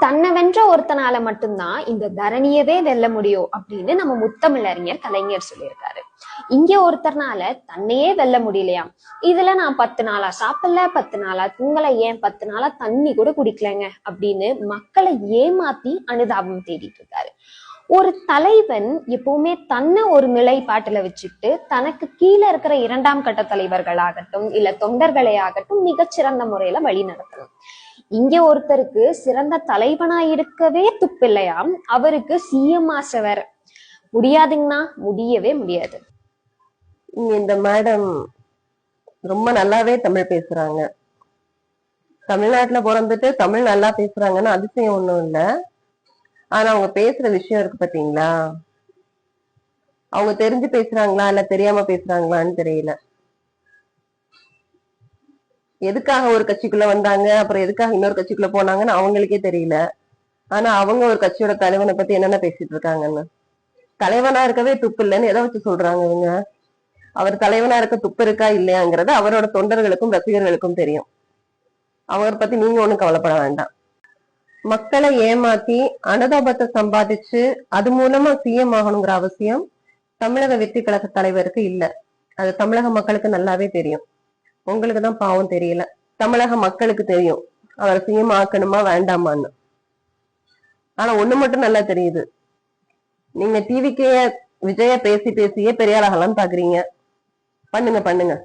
தன்னை வென்ற ஒருத்தனால மட்டும்தான் இந்த தரணியவே வெல்ல முடியும் அப்படின்னு நம்ம முத்தமிழறிஞர் கலைஞர் சொல்லியிருக்காரு. இங்க ஒருத்தர்னால தன்னையே வெல்ல முடியலையாம். இதுல நான் 10 நாளா சாப்பிடல, 10 நாளா தூங்கல, ஏன் 10 நாளா தண்ணி கூட குடிக்கலங்க அப்படின்னு மக்களை ஏமாத்தி அனுதாபம் தேடிட்டு இருக்காரு. ஒரு தலைவன் எப்பவுமே தன்னை ஒரு நிலைப்பாட்டுல வச்சுட்டு தனக்கு கீழே இருக்கிற 2ஆம் கட்ட தலைவர்களாகட்டும் இல்ல தொண்டர்களை ஆகட்டும் மிகச்சிறந்த முறையில வழி நடத்தணும். இங்க ஒருத்தருக்கு சிறந்த தலைவனா இருக்கவே துப்பில்லையாம், அவருக்கு சிஎம் ஆசை வேற. முடியாதுங்கன்னா முடியவே முடியாது. இந்த மேடம் ரொம்ப நல்லாவே தமிழ் பேசுறாங்க. தமிழ்நாட்டுல பிறந்துட்டு தமிழ் நல்லா பேசுறாங்கன்னு அதிசயம் ஒண்ணும் இல்ல. ஆனா அவங்க பேசுற விஷயம் இருக்கு பாத்தீங்களா, அவங்க தெரிஞ்சு பேசுறாங்களா இல்ல தெரியாம பேசுறாங்களான்னு தெரியல. எதுக்காக ஒரு கட்சிக்குள்ள வந்தாங்க, அப்புறம் எதுக்காக இன்னொரு கட்சிக்குள்ள போனாங்கன்னு அவங்களுக்கே தெரியல. ஆனா அவங்க ஒரு கட்சியோட தலைவனை பத்தி என்னென்ன பேசிட்டு இருக்காங்கன்னு. தலைவனா இருக்கவே துப்பு இல்லைன்னு எதை வச்சு சொல்றாங்க இவங்க? அவர் தலைவனா இருக்க துப்பு இருக்கா இல்லையாங்கிறது அவரோட தொண்டர்களுக்கும் ரசிகர்களுக்கும் தெரியும். அவரை பத்தி நீங்க ஒண்ணும் கவலைப்பட வேண்டாம். மக்களை ஏமாத்தி அனுதாபத்தை சம்பாதிச்சு அது மூலமா சிஎம் ஆகணுங்கிற அவசியம் தமிழக வெற்றி கழக தலைவருக்கு இல்ல. அது தமிழக மக்களுக்கு நல்லாவே தெரியும். உங்களுக்குதான் பாவம் தெரியல. தமிழக மக்களுக்கு தெரியும் அவர் சிஎம் ஆக்கணுமா வேண்டாமான்னு. ஆனா ஒண்ணு மட்டும் நல்லா தெரியுது, நீங்க டிவிக்கே விஜய பேசி பேசியே பெரியாளாகலாம் பாக்குறீங்க. பண்ணுங்க பண்ணுங்க.